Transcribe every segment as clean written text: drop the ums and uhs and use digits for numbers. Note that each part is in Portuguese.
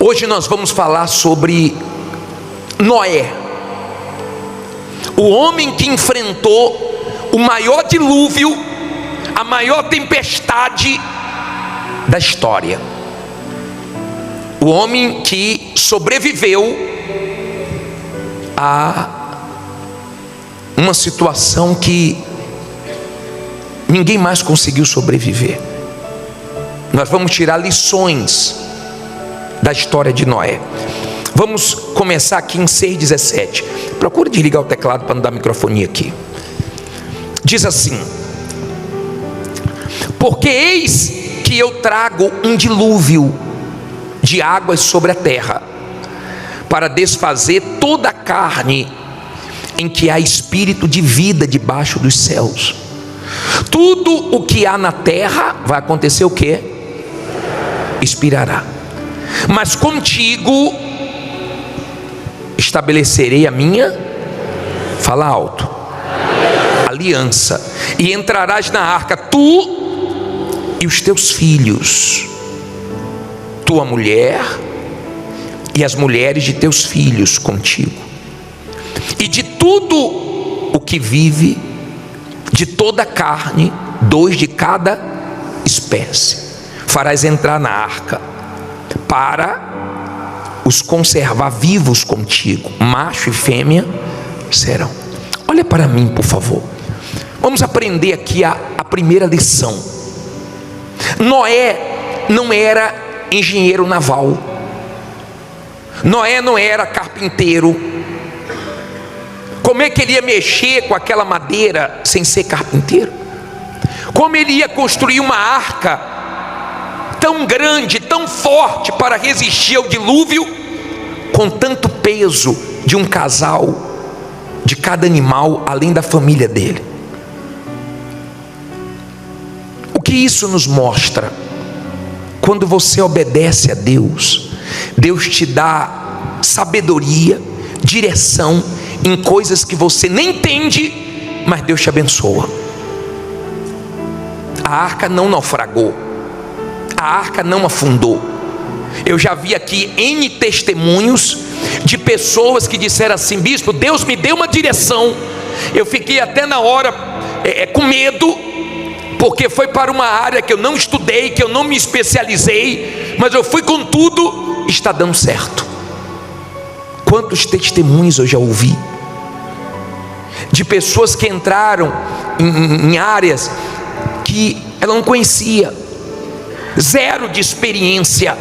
Hoje nós vamos falar sobre Noé, o homem que enfrentou o maior dilúvio, a maior tempestade da história. O homem que sobreviveu a uma situação que ninguém mais conseguiu sobreviver. Nós vamos tirar lições da história de Noé. Vamos começar aqui em 6,17. Procure desligar o teclado para não dar microfonia aqui. Diz assim: porque eis que eu trago um dilúvio de águas sobre a terra, para desfazer toda a carne em que há espírito de vida debaixo dos céus. Tudo o que há na terra vai acontecer o quê? Expirará. Mas contigo estabelecerei a minha, fala alto, aliança, e entrarás na arca, tu e os teus filhos, tua mulher e as mulheres de teus filhos contigo, e de tudo o que vive, de toda a carne, 2 de cada espécie, farás entrar na arca, para os conservar vivos contigo, macho e fêmea serão. Olha para mim, por favor. Vamos aprender aqui a primeira lição. Noé não era engenheiro naval, Noé não era carpinteiro. Como é que ele ia mexer com aquela madeira sem ser carpinteiro? Como ele ia construir uma arca tão grande, tão forte para resistir ao dilúvio, com tanto peso de um casal, de cada animal, além da família dele? O que isso nos mostra? Quando você obedece a Deus, Deus te dá sabedoria, direção em coisas que você nem entende, mas Deus te abençoa. A arca não naufragou, a arca não afundou. Eu já vi aqui N testemunhos de pessoas que disseram assim: bispo, Deus me deu uma direção. Eu fiquei até na hora com medo, porque foi para uma área que eu não estudei, que eu não me especializei, mas eu fui com tudo, está dando certo. Quantos testemunhos eu já ouvi de pessoas que entraram em áreas que ela não conhecia, zero de experiência,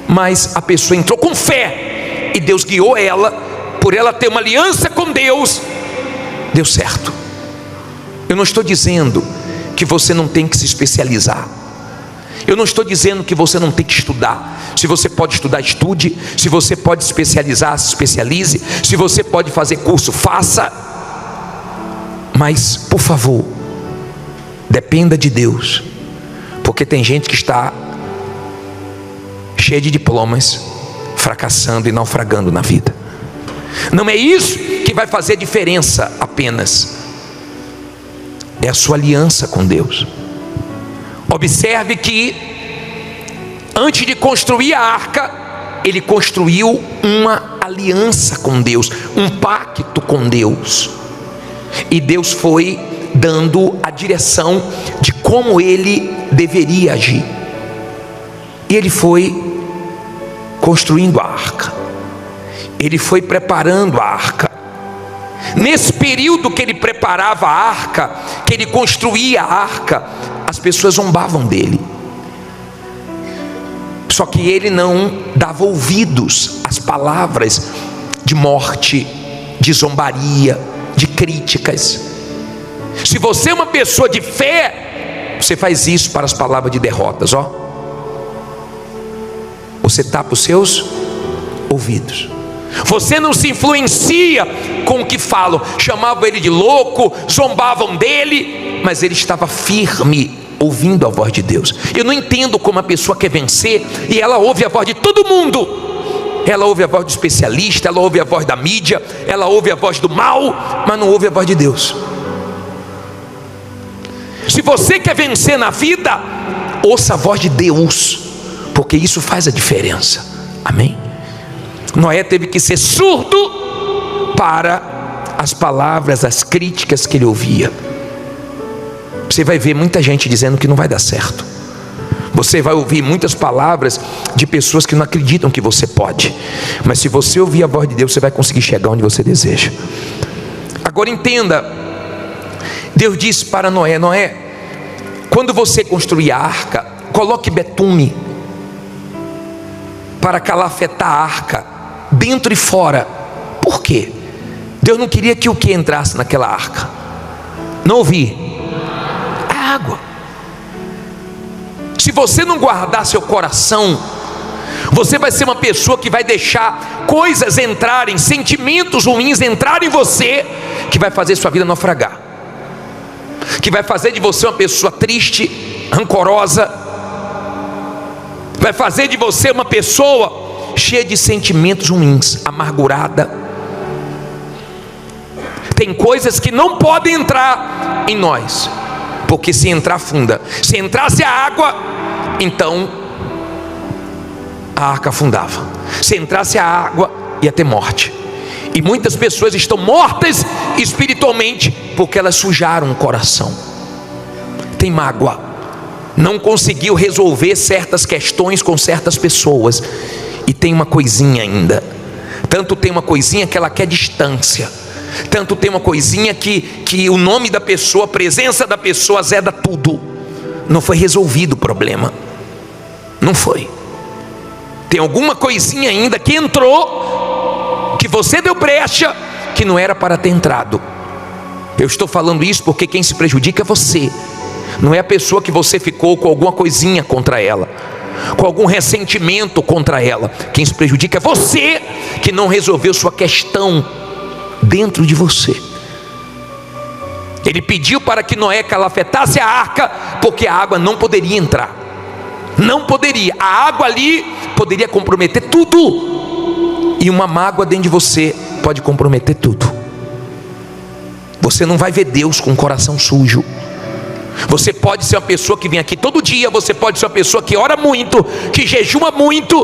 mas a pessoa entrou com fé e Deus guiou ela, por ela ter uma aliança com Deus, deu certo. Eu não estou dizendo que você não tem que se especializar, eu não estou dizendo que você não tem que estudar. Se você pode estudar, estude. Se você pode especializar, se especialize. Se você pode fazer curso, faça. Mas, por favor, dependa de Deus, porque tem gente que está cheia de diplomas, fracassando e naufragando na vida. Não é isso que vai fazer diferença apenas, é a sua aliança com Deus. Observe que antes de construir a arca, ele construiu uma aliança com Deus, um pacto com Deus, e Deus foi dando a direção de como ele deveria agir, e ele foi construindo a arca, ele foi preparando a arca. Nesse período que ele preparava a arca, que ele construía a arca, as pessoas zombavam dele, só que ele não dava ouvidos às palavras de morte, de zombaria, de críticas. Se você é uma pessoa de fé, você faz isso para as palavras de derrotas, ó. Você tapa os seus ouvidos. Você não se influencia com o que falam. Chamavam ele de louco, zombavam dele, mas ele estava firme, ouvindo a voz de Deus. Eu não entendo como a pessoa quer vencer e ela ouve a voz de todo mundo. Ela ouve a voz do especialista, ela ouve a voz da mídia, ela ouve a voz do mal, mas não ouve a voz de Deus. Se você quer vencer na vida, ouça a voz de Deus, porque isso faz a diferença. Amém? Noé teve que ser surdo para as palavras, as críticas que ele ouvia. Você vai ver muita gente dizendo que não vai dar certo. Você vai ouvir muitas palavras de pessoas que não acreditam que você pode. Mas se você ouvir a voz de Deus, você vai conseguir chegar onde você deseja. Agora entenda, Deus disse para Noé: Noé, quando você construir a arca, coloque betume para calafetar a arca, dentro e fora. Por quê? Deus não queria que o que entrasse naquela arca? Não ouvi? A água. Se você não guardar seu coração, você vai ser uma pessoa que vai deixar coisas entrarem, sentimentos ruins entrarem em você, que vai fazer sua vida naufragar, que vai fazer de você uma pessoa triste, rancorosa, vai fazer de você uma pessoa cheia de sentimentos ruins, amargurada. Tem coisas que não podem entrar em nós, porque se entrar, afunda. Se entrasse a água, então a arca afundava. Se entrasse a água, ia ter morte. E muitas pessoas estão mortas espiritualmente porque elas sujaram o coração. Tem mágoa, não conseguiu resolver certas questões com certas pessoas, e tem uma coisinha ainda. Tanto tem uma coisinha que ela quer distância, tanto tem uma coisinha que o nome da pessoa, a presença da pessoa azeda tudo. Não foi resolvido o problema. Não foi. Tem alguma coisinha ainda que entrou, que você deu brecha, que não era para ter entrado. Eu estou falando isso porque quem se prejudica é você. Não é a pessoa que você ficou com alguma coisinha contra ela, com algum ressentimento contra ela. Quem se prejudica é você, que não resolveu sua questão dentro de você. Ele pediu para que Noé calafetasse a arca, porque a água não poderia entrar. Não poderia. A água ali poderia comprometer tudo. E uma mágoa dentro de você pode comprometer tudo. Você não vai ver Deus com o coração sujo. Você pode ser uma pessoa que vem aqui todo dia, você pode ser uma pessoa que ora muito, que jejuma muito,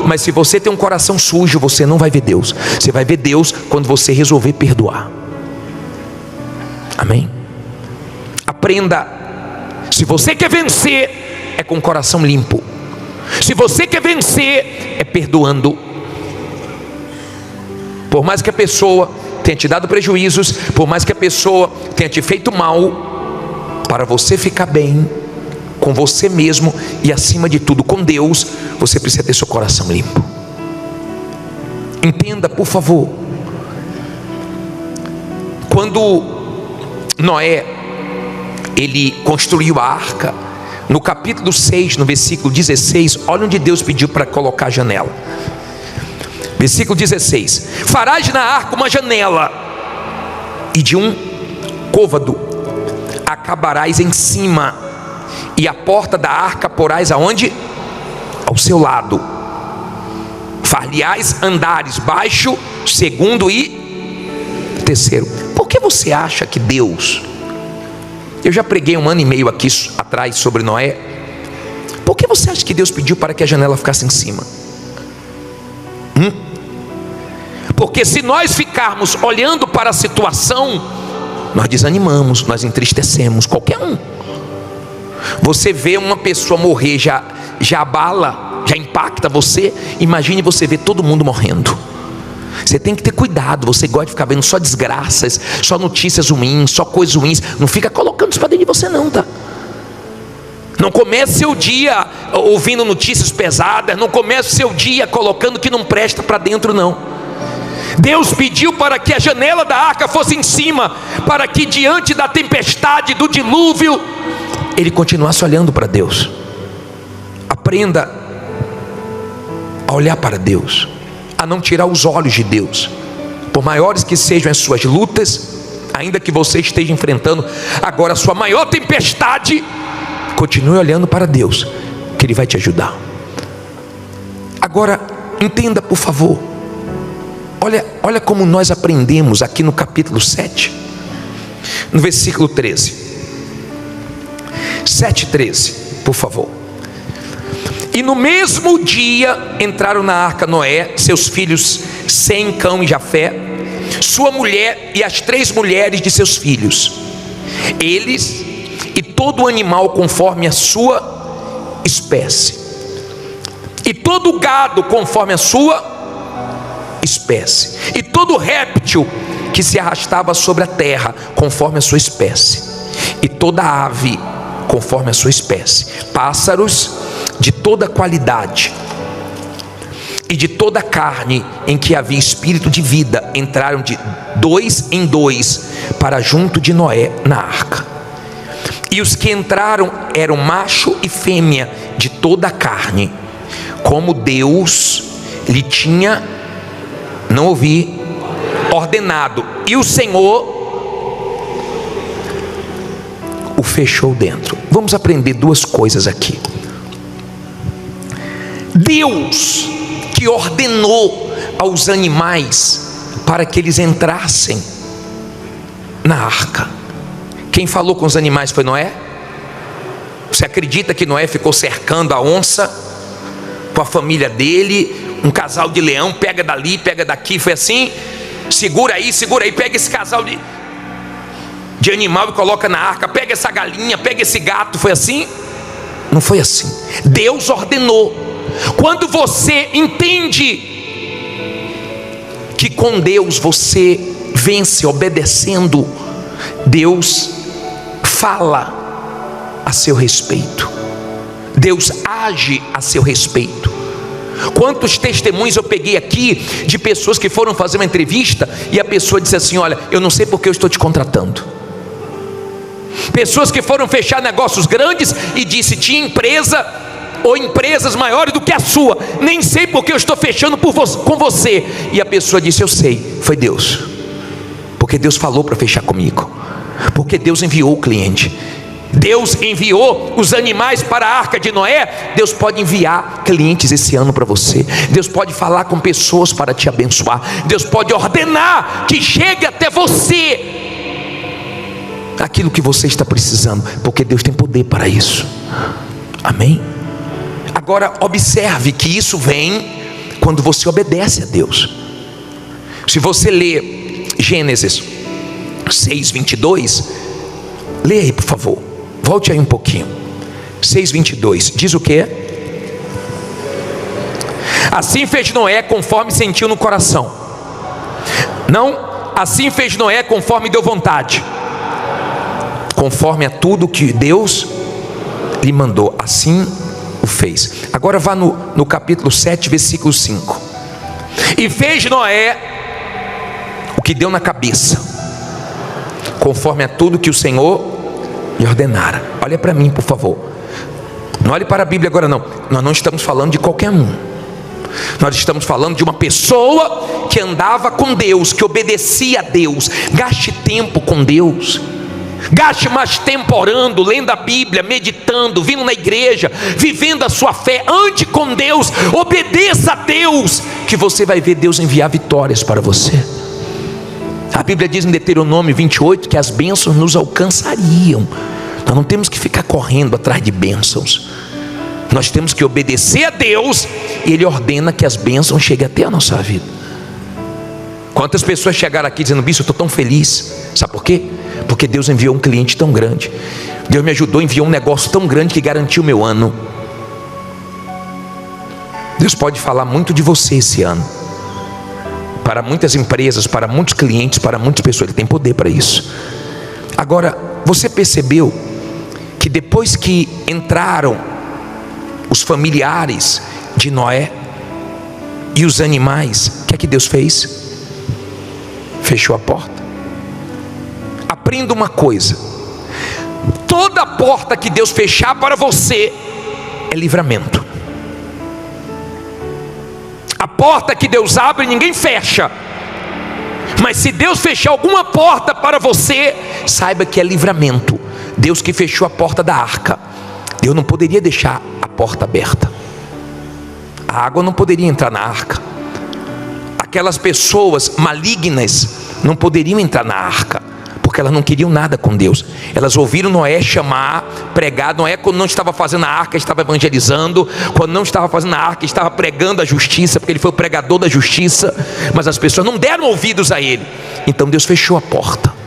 mas se você tem um coração sujo, você não vai ver Deus. Você vai ver Deus quando você resolver perdoar. Amém? Aprenda. Se você quer vencer, é com o coração limpo. Se você quer vencer, é perdoando. Por mais que a pessoa tenha te dado prejuízos, por mais que a pessoa tenha te feito mal, para você ficar bem com você mesmo e acima de tudo com Deus, você precisa ter seu coração limpo. Entenda, por favor. Quando Noé, ele construiu a arca, no capítulo 6, no versículo 16, olha onde Deus pediu para colocar a janela. Versículo 16: farás na arca uma janela, e de um côvado acabarás em cima, e a porta da arca porás aonde? Ao seu lado. Far-lhe-ás andares baixo, segundo e terceiro. Por que você acha que Deus... Eu já preguei 1 ano e meio aqui atrás sobre Noé. Por que você acha que Deus pediu para que a janela ficasse em cima? Porque se nós ficarmos olhando para a situação, nós desanimamos, nós entristecemos, qualquer um. Você vê uma pessoa morrer, já abala, já impacta você. Imagine você ver todo mundo morrendo. Você tem que ter cuidado. Você gosta de ficar vendo só desgraças, só notícias ruins, só coisas ruins. Não fica colocando isso para dentro de você não, tá? Não comece seu dia ouvindo notícias pesadas. Não comece seu dia colocando que não presta para dentro não. Deus pediu para que a janela da arca fosse em cima, para que diante da tempestade, do dilúvio, ele continuasse olhando para Deus. Aprenda a olhar para Deus, a não tirar os olhos de Deus. Por maiores que sejam as suas lutas, ainda que você esteja enfrentando agora a sua maior tempestade, continue olhando para Deus, que Ele vai te ajudar. Agora, entenda por favor. Olha como nós aprendemos aqui no capítulo 7, no versículo 13. 7:13, por favor. E no mesmo dia entraram na arca Noé, seus filhos Sem, Cão e Jafé, sua mulher e as 3 mulheres de seus filhos, eles e todo animal conforme a sua espécie, e todo gado conforme a sua espécie, e todo réptil que se arrastava sobre a terra conforme a sua espécie, e toda ave conforme a sua espécie, pássaros de toda qualidade, e de toda carne em que havia espírito de vida, entraram de 2 em 2 para junto de Noé na arca. E os que entraram eram macho e fêmea de toda a carne, como Deus lhe tinha, não ouvi, ordenado. E o Senhor o fechou dentro. Vamos aprender 2 coisas aqui. Deus que ordenou aos animais para que eles entrassem na arca. Quem falou com os animais foi Noé? Você acredita que Noé ficou cercando a onça com a família dele, um casal de leão, pega dali, pega daqui, foi assim? Segura aí, pega esse casal de animal e coloca na arca, pega essa galinha, pega esse gato, foi assim? Não foi assim. Deus ordenou. Quando você entende que com Deus você vence obedecendo, Deus fala a seu respeito, Deus age a seu respeito. Quantos testemunhos eu peguei aqui de pessoas que foram fazer uma entrevista e a pessoa disse assim: olha, eu não sei porque eu estou te contratando. Pessoas que foram fechar negócios grandes e disse: tinha empresa ou empresas maiores do que a sua, nem sei porque eu estou fechando com você. E a pessoa disse: eu sei, foi Deus, porque Deus falou para fechar comigo, porque Deus enviou o cliente, Deus enviou os animais para a arca de Noé. Deus pode enviar clientes esse ano para você, Deus pode falar com pessoas para te abençoar, Deus pode ordenar que chegue até você aquilo que você está precisando, porque Deus tem poder para isso. Amém? Agora observe que isso vem quando você obedece a Deus. Se você ler Gênesis 6:22, leia aí por favor, volte aí um pouquinho. 6:22 diz o que? Assim fez Noé conforme sentiu no coração. Não, assim fez Noé conforme deu vontade, conforme a tudo que Deus lhe mandou, assim o fez. Agora vá no capítulo 7, versículo 5. E fez Noé o que deu na cabeça, conforme a tudo que o Senhor lhe ordenara. Olha para mim, por favor. Não olhe para a Bíblia agora não. Nós não estamos falando de qualquer um. Nós estamos falando de uma pessoa que andava com Deus, que obedecia a Deus. Gaste tempo com Deus. Gaste mais tempo orando, lendo a Bíblia, meditando, vindo na igreja, vivendo a sua fé. Ande com Deus, obedeça a Deus, que você vai ver Deus enviar vitórias para você. A Bíblia diz em Deuteronômio 28 que as bênçãos nos alcançariam. Nós não temos que ficar correndo atrás de bênçãos. Nós temos que obedecer a Deus, e Ele ordena que as bênçãos cheguem até a nossa vida. Quantas pessoas chegaram aqui dizendo: bicho, eu estou tão feliz. Sabe por quê? Porque Deus enviou um cliente tão grande, Deus me ajudou, enviou um negócio tão grande que garantiu o meu ano. Deus pode falar muito de você esse ano, para muitas empresas, para muitos clientes, para muitas pessoas. Ele tem poder para isso. Agora, você percebeu que depois que entraram os familiares de Noé e os animais, o que é que Deus fez? Fechou a porta. Aprenda uma coisa: toda porta que Deus fechar para você é livramento. A porta que Deus abre, ninguém fecha. Mas se Deus fechar alguma porta para você, saiba que é livramento. Deus que fechou a porta da arca, Deus não poderia deixar a porta aberta. A água não poderia entrar na arca. Aquelas pessoas malignas não poderiam entrar na arca, porque elas não queriam nada com Deus. Elas ouviram Noé chamar, pregar. Noé, quando não estava fazendo a arca, estava evangelizando. Quando não estava fazendo a arca, estava pregando a justiça, porque ele foi o pregador da justiça. Mas as pessoas não deram ouvidos a ele. Então Deus fechou a porta.